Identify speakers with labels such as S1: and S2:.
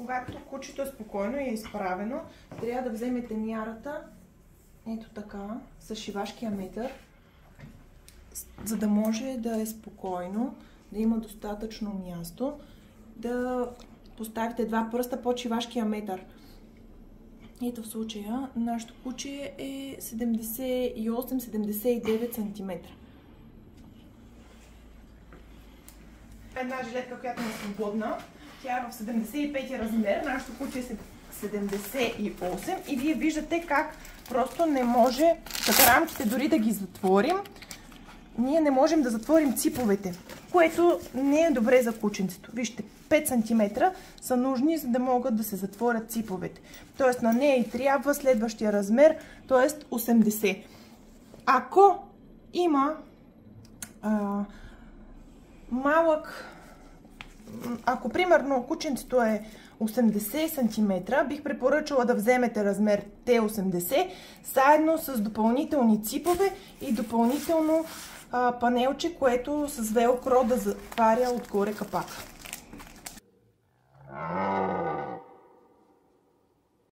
S1: когато кучето е спокойно и е изправено, трябва да вземете мярата, ето така, с шивашкия метър, за да може да е спокойно, да има достатъчно място, да поставите два пръста под шивашкия метър. Ето в случая нашето куче е 78-79 см. Една жилетка, която е свободна, тя е в 75 размер, нашето куче е 78 и вие виждате как просто не може, с рамките дори да ги затворим, ние не можем да затворим циповете, което не е добре за кученцето. Вижте, 5 см са нужни, за да могат да се затворят циповете. Тоест на нея и трябва следващия размер, т.е. 80. Ако има ако примерно кученцето е 80 см, бих препоръчала да вземете размер Т80, заедно с допълнителни ципове и допълнително панелче, което с велкро да затваря отгоре капака.